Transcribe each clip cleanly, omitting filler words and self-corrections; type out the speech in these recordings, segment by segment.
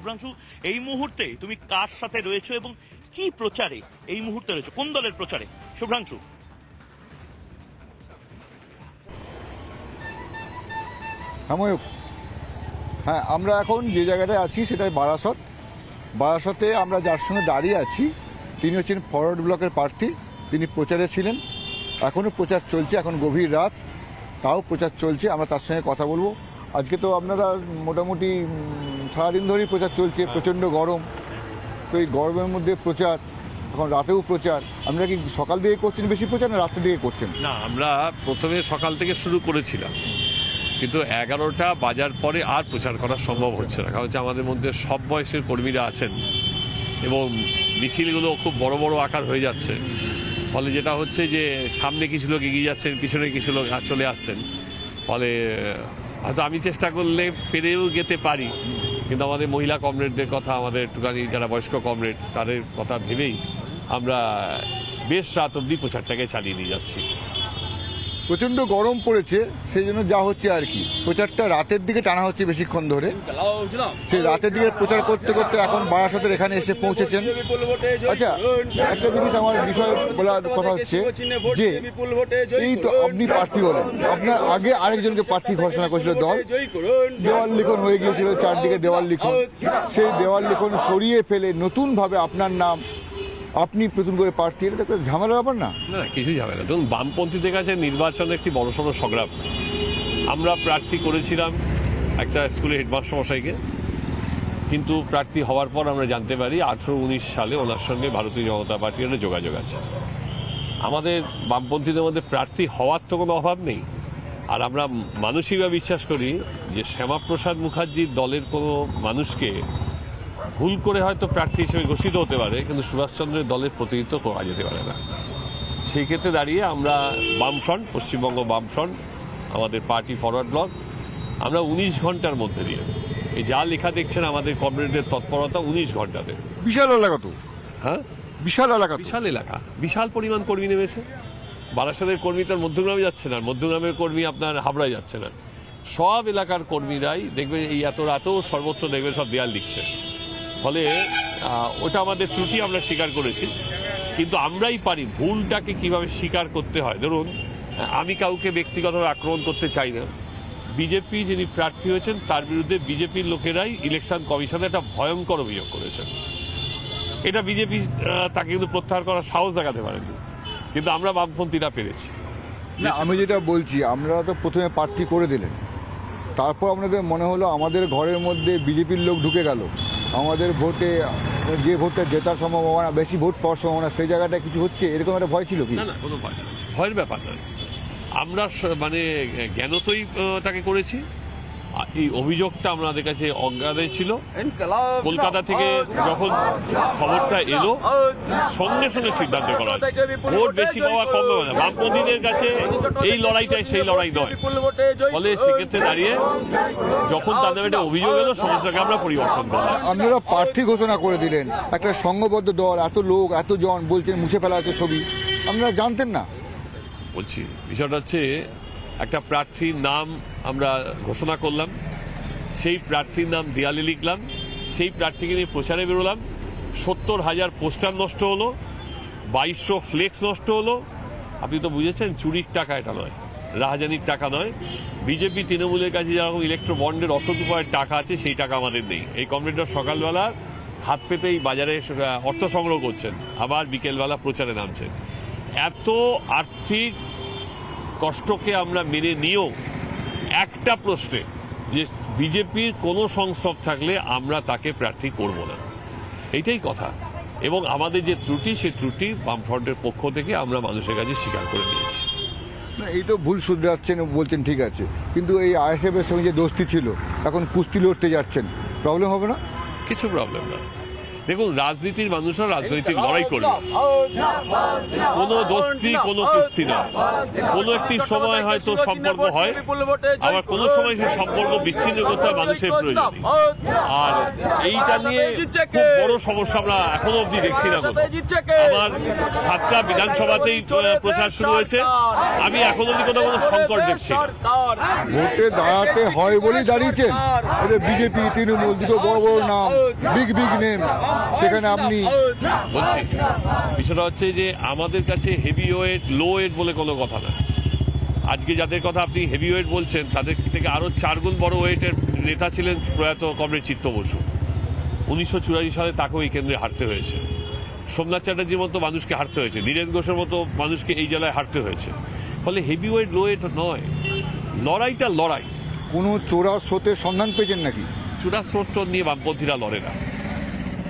শুভ্রাংশু, এই মুহূর্তে তুমি কার সাথে রয়েছো এবং কি প্রচারে এই মুহূর্তে রয়েছো, কোন দলের প্রচারে শুভ্রাংশু? হ্যাঁ, আমরা এখন যে জায়গাটায় আছি সেটাই বারাসতে আমরা যার সঙ্গে দাঁড়িয়ে আছি তিনি হচ্ছেন ফরওয়ার্ড ব্লকের প্রার্থী। তিনি প্রচারে ছিলেন, এখনও প্রচার চলছে, এখন গভীর রাত তাও প্রচার চলছে। আমরা তার সঙ্গে কথা বলবো। আজকে তো আপনারা মোটামুটি সারাদিন ধরেই প্রচার চলছে, প্রচণ্ড গরম, তো এই গরমের মধ্যে প্রচার, এখন রাতেও প্রচার। আপনারা কি সকাল দিকে করছেন বেশি প্রচার না রাতের দিকে করছেন? না, আমরা প্রথমে সকাল থেকে শুরু করেছিলাম, কিন্তু 11টা বাজার পরে আর প্রচার করা সম্ভব হচ্ছে না। কারণ হচ্ছে আমাদের মধ্যে সব বয়সের কর্মীরা আছেন এবং মিছিলগুলো খুব বড় বড় আকার হয়ে যাচ্ছে। ফলে যেটা হচ্ছে যে সামনে কিছু লোক এগিয়ে যাচ্ছেন, পিছনে কিছু লোক চলে আসছেন। ফলে হয়তো আমি চেষ্টা করলে পেরেও যেতে পারি, কিন্তু আমাদের মহিলা কমরেডদের কথা, আমাদের একটুখানি যারা বয়স্ক কমরেড তাদের কথা ভেবেই আমরা বেশ রাত অবধি প্রচারটাকে চালিয়ে নিয়ে যাচ্ছি। প্রচণ্ড গরম পড়েছে, সেই জন্য যা হচ্ছে আর কি, প্রচারটা রাতের দিকে টানা হচ্ছে বেশিক্ষণ ধরে। সেই রাতের দিকে প্রচার করতে করতে এখন বারাসতের এখানে এসে পৌঁছেছেন। আচ্ছা, একটা জিনিস আমার বিষয় বলার কথা হচ্ছে যে এই তো আপনি প্রার্থী হলেন, আপনার আগে আরেকজনকে প্রার্থী ঘোষণা করেছিল দল, দেওয়াল লিখন হয়ে গিয়েছিল, চারদিকে দেওয়াল লিখন। সেই দেওয়াল লিখন সরিয়ে ফেলে নতুনভাবে আপনার নাম, আপনি নতুন করে প্রার্থী, এটা একটা ঝামেলার ব্যাপার না? না, কিছু ঝামেলা। ধরুন, বামপন্থীদের কাছে নির্বাচন একটি বড়সড় সংগ্রাম। আমরা প্রার্থী করেছিলাম একটা স্কুলের হেডমাস্টার মশাইকে, কিন্তু প্রার্থী হওয়ার পর আমরা জানতে পারি 18-19 সালে ওনার সঙ্গে ভারতীয় জনতা পার্টির যোগাযোগ আছে। আমাদের বামপন্থীদের মধ্যে প্রার্থী হওয়ার তো কোনো অভাব নেই। আর আমরা মানসিকভাবে বিশ্বাস করি যে শ্যামাপ্রসাদ মুখার্জির দলের কোনো মানুষকে ভুল করে হয়তো প্রার্থী হিসেবে ঘোষিত হতে পারে, কিন্তু সুভাষচন্দ্রের দলের প্রতিনিধিত্ব করা যেতে পারে না। সেই ক্ষেত্রে দাঁড়িয়ে আমরা বামফ্রন্ট, পশ্চিমবঙ্গ বামফ্রন্ট, আমাদের পার্টি ফরওয়ার্ড ব্লক, আমরা 19 ঘন্টার মধ্যে দিয়ে, এই যা লেখা দেখছেন আমাদের কমরেডদের তৎপরতা 19 ঘন্টাতে। বিশাল এলাকা তো। হ্যাঁ, বিশাল এলাকা, বিশাল এলাকা, বিশাল পরিমাণ কর্মী নেমেছে। বারাসতের কর্মী তার মধ্যগ্রামে যাচ্ছে না, মধ্যগ্রামের কর্মী আপনার হাবড়ায় যাচ্ছে না, সব এলাকার কর্মীরাই দেখবে এই এত রাতেও সর্বত্র দেখবে সব দেয়াল লিখছে। ফলে ওটা আমাদের ত্রুটি, আমরা স্বীকার করেছি, কিন্তু আমরাই পারি ভুলটাকে কিভাবে স্বীকার করতে হয়। ধরুন, আমি কাউকে ব্যক্তিগতভাবে আক্রমণ করতে চাই না। বিজেপি যিনি প্রার্থী হয়েছেন তার বিরুদ্ধে বিজেপির লোকেরাই ইলেকশন কমিশনে একটা ভয়ঙ্কর অভিযোগ করেছেন। এটা বিজেপি তাকে কিন্তু প্রত্যাহার করার সাহস দেখাতে পারেনি, কিন্তু আমরা বামপন্থীরা পেরেছি। না, আমি যেটা বলছি, আপনারা তো প্রথমে প্রার্থী করে দিলেন, তারপর আপনাদের মনে হলো আমাদের ঘরের মধ্যে বিজেপির লোক ঢুকে গেল, আমাদের ভোটে যে ভোটটা জেতার সম্ভাবনা, বেশি ভোট পাওয়ার সম্ভাবনা, সেই জায়গাটা কিছু হচ্ছে, এরকম একটা ভয় ছিল কি? না, কোনো ভয় না, ভয়ের ব্যাপার নয়। আমরা মানে জ্ঞানতই তাকে করেছি। এই অভিযোগটা আমাদের কাছে অজ্ঞাতে ছিল। কলকাতা থেকে যখন খবরটা এলো সঙ্গে সঙ্গে সিদ্ধান্ত করা হয়েছে ভোট বেশি পাওয়া কম পাওয়া না। বামপন্থীদের কাছে এই লড়াইটাই সেই লড়াই নয়। ফলে সেক্ষেত্রে দাঁড়িয়ে যখন তাদের একটা অভিযোগ এলো সমস্যাকে আমরা পরিবর্তন করলাম। আপনারা প্রার্থী ঘোষণা করে দিলেন, একটা সংঘবদ্ধ দল, এত লোক এত জন বলছেন মুছে ফেলা আছে ছবি, আপনারা জানতেন না? বলছি, বিষয়টা হচ্ছে একটা প্রার্থীর নাম আমরা ঘোষণা করলাম, সেই প্রার্থীর নাম দেয়ালে লিখলাম, সেই প্রার্থীকে নিয়ে প্রচারে বেরোলাম, 70,000 পোস্টার নষ্ট হলো, 2200 ফ্লেক্স নষ্ট হলো। আপনি তো বুঝেছেন চুরির টাকা এটা নয়, রাহাজানির টাকা নয়। বিজেপি তৃণমূলের কাছে যেরকম ইলেকট্রো বন্ডের অসৎ উপায়ের টাকা আছে, সেই টাকা আমাদের নেই। এই কমরেডরা সকালবেলা হাত পেতেই বাজারে অর্থ সংগ্রহ করছেন, আবার বিকেলবেলা প্রচারে নামছেন। এত আর্থিক কষ্টকে আমরা মেনে নিয়েও একটা প্রশ্নে যে বিজেপির কোনো সংস্রব থাকলে আমরা তাকে প্রার্থী করব না, এইটাই কথা। এবং আমাদের যে ত্রুটি, সেই ত্রুটি বামফ্রন্টের পক্ষ থেকে আমরা মানুষের কাছে স্বীকার করে নিয়েছি। না, এই তো ভুল শুধরাচ্ছেন বলছেন, ঠিক আছে, কিন্তু এই আইএসএফ এর সঙ্গে যে দোস্তি ছিল, এখন কুস্তি লড়তে যাচ্ছেন, প্রবলেম হবে না? কিছু প্রবলেম না। দেখুন, রাজনীতির মানুষরা রাজনৈতিক লড়াই করবে, কোনো দোষী কোনো কুস্তি না। কোনো একটি সময় হয়তো সম্পর্ক হয়, আবার কোনো সময় সেই সম্পর্ক বিচ্ছিন্ন করতে হয় মানুষের প্রয়োজন। আর এইটা নিয়ে খুব বড় সমস্যা আমরা এখনো অব্দি দেখছি না। আমার 7টা বিধানসভাতেই প্রচার শুরু হয়েছে, আমি এখনো অব্দি কোনো সংকট দেখছি না। ভোটে দাঁড়াতে হয় বলেই দাঁড়িয়েছেন। বিজেপি, তৃণমূল, দুটো বড় বড় নাম, বিগ বিগ নেম, সেখানে আপনি বলছি বিষয়টা হচ্ছে যে আমাদের কাছে হেভি ওয়েট লো ওয়েট বলে কোনো কথা না। আজকে যাদের কথা আপনি হেভি ওয়েট বলছেন তাদের থেকে আরো 4 গুণ বড় ওয়েটের নেতা ছিলেন প্রয়াত কমরেড চিত্ত বসু। 1984 সালে তাকেও এই কেন্দ্রে হারতে হয়েছে। সোমনাথ চ্যাটার্জির মতো মানুষকে হারতে হয়েছে, নীরেন ঘোষের মতো মানুষকে এই জেলায় হারতে হয়েছে। ফলে হেভি ওয়েট লো ওয়েট নয়, লড়াইটা লড়াই। কোনো চোরা স্রোতের সন্ধান পেয়েছেন নাকি? চোরা স্রোত নিয়ে বামপন্থীরা লড়ে না,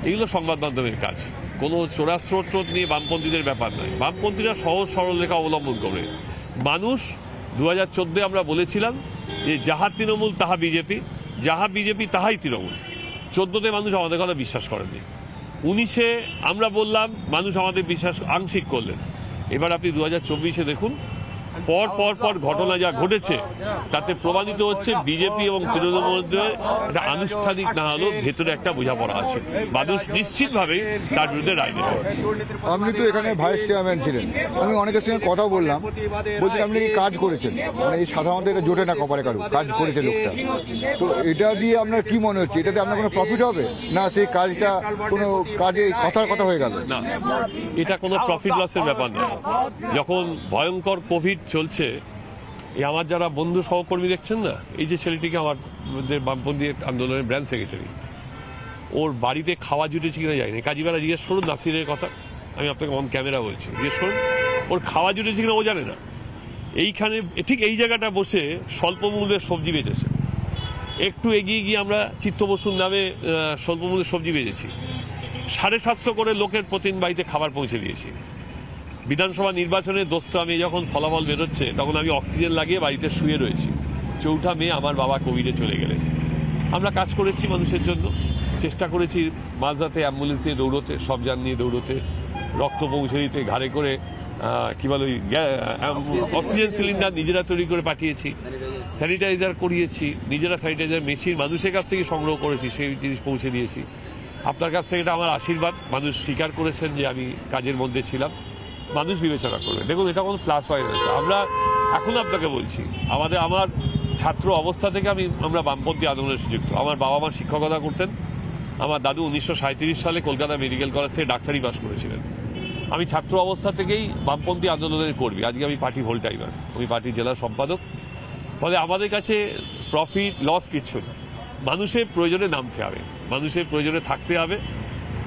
এগুলো সংবাদ মাধ্যমের কাজ। কোনো চোরা স্রোত নিয়ে বামপন্থীদের ব্যাপার নয়। বামপন্থীরা সহজ সরল রেখা অবলম্বন করে। মানুষ 2014 আমরা বলেছিলাম যে যাহা তৃণমূল তাহা বিজেপি, যাহা বিজেপি তাহাই তৃণমূল। 14তে মানুষ আমাদের কথা বিশ্বাস করেননি। 19-এ আমরা বললাম, মানুষ আমাদের বিশ্বাস আংশিক করলেন। এবার আপনি 2024-এ দেখুন, পর পর পর ঘটনা যা ঘটেছে তাতে প্রমাণিত হচ্ছে বিজেপি এবং তৃণমূলের মধ্যে একটা আনুষ্ঠানিক না হলেও ভেতরে একটা বোঝাপড়া আছে। মানুষ নিশ্চিতভাবে তার বিরুদ্ধে রায় দেবে। আপনি তো এখানে ভাইস চেয়ারম্যান ছিলেন, আমি অনেকের সঙ্গে কথা বললাম, বলছি আপনি কি কাজ করেছেন? মানে এই সাধারণত এটা জোটে না কপালে কারু, কাজ করেছে লোকটা। তো এটা দিয়ে আপনার কি মনে হচ্ছে, এটাতে আপনার কোনো প্রফিট হবে না সেই কাজটা কোনো কাজে কথার কথা হয়ে গেল? না, এটা কোনো প্রফিট লসের ব্যাপার নয়। যখন ভয়ঙ্কর কোভিড চলছে, এই আমার যারা বন্ধু সহকর্মী দেখছেন না, এই যে ছেলেটিকে আমাদের বামপন্থী আন্দোলনের ব্রাঞ্চ সেক্রেটারি, ওর বাড়িতে খাওয়া জুটেছে কিনা যায়নি। কাজীবেলা জিজ্ঞেস করুন নাসিরের কথা, আমি আপনাকে অন ক্যামেরা বলছি, জিজ্ঞেস করুন ওর খাওয়া জুটেছে কিনা, ও জানে না। এইখানে ঠিক এই জায়গাটা বসে স্বল্প মূল্যের সবজি বেচেছে। একটু এগিয়ে গিয়ে আমরা চিত্ত বসুর নামে স্বল্প মূল্যের সবজি বেচেছি। 750 করে লোকের প্রতিদিন বাড়িতে খাবার পৌঁছে দিয়েছি। বিধানসভা নির্বাচনের 2রা মে যখন ফলাফল বেরোচ্ছে তখন আমি অক্সিজেন লাগিয়ে বাড়িতে শুয়ে রয়েছি। 4ঠা মে আমার বাবা কোভিডে চলে গেলেন। আমরা কাজ করেছি মানুষের জন্য, চেষ্টা করেছি মাঝরাতে অ্যাম্বুলেন্স দিয়ে দৌড়তে, সব যান নিয়ে দৌড়তে, রক্ত পৌঁছে দিতে, ঘাড়ে করে কি বলে অক্সিজেন সিলিন্ডার নিজেরা তৈরি করে পাঠিয়েছি, স্যানিটাইজার করিয়েছি, নিজেরা স্যানিটাইজার মেশিন মানুষের কাছ থেকে সংগ্রহ করেছি, সেই জিনিস পৌঁছে দিয়েছি। আপনার কাছ থেকে এটা আমার আশীর্বাদ। মানুষ স্বীকার করেছেন যে আমি কাজের মধ্যে ছিলাম, মানুষ বিবেচনা করবে। দেখুন, এটা কোনো প্লাস পয়েন্ট হয়েছে। আমরা এখন আপনাকে বলছি, আমার ছাত্র অবস্থা থেকে আমরা বামপন্থী আন্দোলনের যুক্ত। আমার বাবা মা শিক্ষকতা করতেন। আমার দাদু 1937 সালে কলকাতা মেডিকেল কলেজ থেকে ডাক্তারি পাস করেছিলেন। আমি ছাত্র অবস্থা থেকেই বামপন্থী আন্দোলনের কর্মী। আজকে আমি পার্টি হোল টাইমার, আমি পার্টির জেলা সম্পাদক। ফলে আমাদের কাছে প্রফিট লস কিচ্ছু না। মানুষের প্রয়োজনে নামতে হবে, মানুষের প্রয়োজনে থাকতে হবে,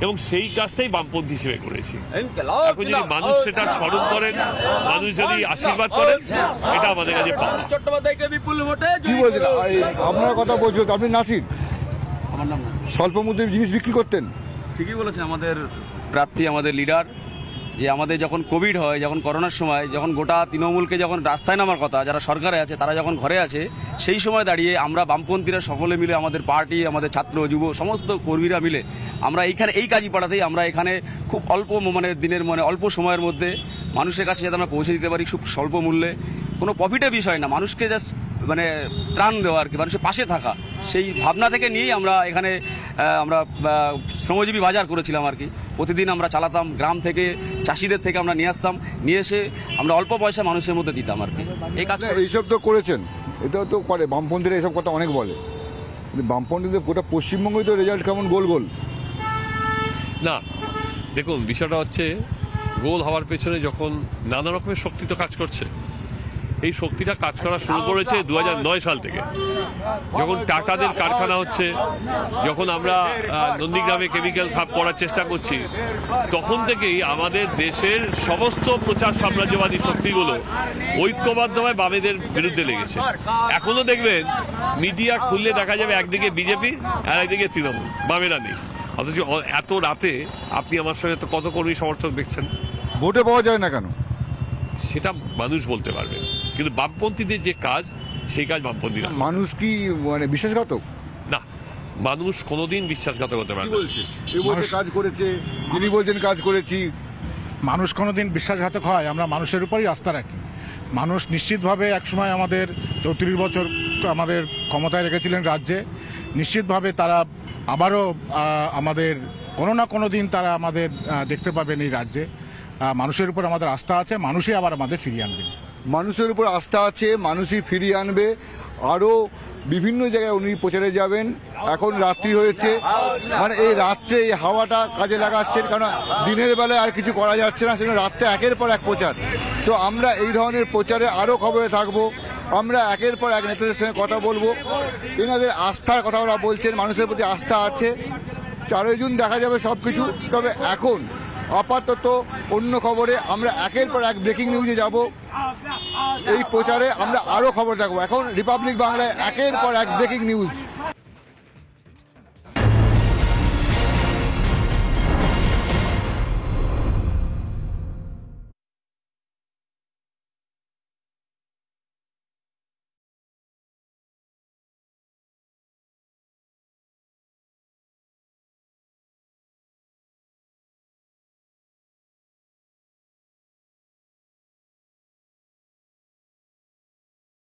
এবং সেই কাজটাই বামপন্থী হিসেবে করেছি। এখন যদি মানুষ সেটা স্মরণ করেন, মানুষ যদি আশীর্বাদ করেন, এটা আমাদের কাছে পাওয়া। কি বলছেন আপনার কথা বলছো? আপনি নাসির, আমার নাম স্বল্প মূল্যের জিনিস বিক্রি করতেন? ঠিকই বলেছেন আমাদের প্রার্থী, আমাদের লিডার, যে আমাদের যখন কোভিড হয়, যখন করোনার সময়, যখন গোটা তৃণমূলকে যখন রাস্তায় নামার কথা, যারা সরকারে আছে তারা যখন ঘরে আছে, সেই সময় দাঁড়িয়ে আমরা বামপন্থীরা সকলে মিলে, আমাদের পার্টি, আমাদের ছাত্র যুব সমস্ত কর্মীরা মিলে আমরা এইখানে এই কাজীপাড়াতেই আমরা এখানে খুব অল্প দিনের অল্প সময়ের মধ্যে মানুষের কাছে যাতে আমরা পৌঁছে দিতে পারি খুব স্বল্প মূল্যে। কোনো প্রফিটের বিষয় না, মানুষকে জাস্ট ত্রাণ দেওয়া আর কি, মানুষের পাশে থাকা, সেই ভাবনা থেকে নিয়েই আমরা এখানে আমরা শ্রমজীবী বাজার করেছিলাম আর কি। প্রতিদিন আমরা চালাতাম, গ্রাম থেকে চাষিদের থেকে আমরা নিয়ে আসতাম, নিয়ে এসে আমরা অল্প পয়সা মানুষের মধ্যে দিতাম আর কি। এই কাজ এইসব তো করেছেন, এটাও তো করে বামপন্থীরা, এইসব কথা অনেক বলে। বামপন্থীদের গোটা পশ্চিমবঙ্গে তো রেজাল্ট কেমন গোল গোল না। দেখুন, বিষয়টা হচ্ছে গোল হওয়ার পেছনে যখন নানা রকমের শক্তি তো কাজ করছে। এই শক্তিটা কাজ করা শুরু করেছে 2009 সাল থেকে, যখন টাটাদের কারখানা হচ্ছে, যখন আমরা নন্দীগ্রামে কেমিক্যাল সাফ করার চেষ্টা করছি, তখন থেকেই আমাদের দেশের সমস্ত প্রচার সাম্রাজ্যবাদী শক্তিগুলো ঐক্যবদ্ধভাবে বামেদের বিরুদ্ধে লেগেছে। এখনো দেখবেন মিডিয়া খুললে দেখা যাবে একদিকে বিজেপি আর একদিকে তৃণমূল, বামেরা নেই। অথচ এত রাতে আপনি আমার সঙ্গে তো কত কর্মী সমর্থক দেখছেন। ভোটে পাওয়া যায় না কেন সেটা মানুষ বলতে পারবে, কিন্তু বামপন্থীদের যে কাজ, সেই কাজ বামপন্থীরা। মানুষ কি বিশ্বাসঘাতক? না, মানুষ কোনোদিন বিশ্বাসঘাতক হতে পারে কি না। বলছে? এ বলছে কাজ করেছে, যিনি বলছেন কাজ করেছি। মানুষ কোনোদিন বিশ্বাসঘাতক হয়? আমরা মানুষের উপরই আস্থা রাখি। মানুষ নিশ্চিতভাবে একসময় আমাদের 34 বছর আমাদের ক্ষমতায় রেখেছিলেন রাজ্যে, নিশ্চিতভাবে তারা আবারও আমাদের কোনো না কোনো দিন তারা আমাদের দেখতে পাবেন এই রাজ্যে। মানুষের উপর আমাদের আস্থা আছে, মানুষই আবার আমাদের ফিরিয়ে আনবেন। মানুষের উপর আস্থা আছে, মানুষই ফিরিয়ে আনবে। আরও বিভিন্ন জায়গায় উনি প্রচারে যাবেন। এখন রাত্রি হয়েছে, মানে এই রাত্রে এই হাওয়াটা কাজে লাগাচ্ছেন, কারণ দিনের বেলায় আর কিছু করা যাচ্ছে না, সেজন্য রাত্রে একের পর এক প্রচার। তো আমরা এই ধরনের প্রচারে আরও খবরে থাকবো। আমরা একের পর এক নেতাদের সঙ্গে কথা বলবো, এনাদের আস্থার কথা ওরা বলছেন, মানুষের প্রতি আস্থা আছে। 4 জুন দেখা যাবে সব কিছু। তবে এখন আপাতত অন্য খবরে আমরা একের পর এক ব্রেকিং নিউজে যাব। এই প্রচারে আমরা আরও খবর রাখবো। এখন রিপাবলিক বাংলায় একের পর এক ব্রেকিং নিউজ।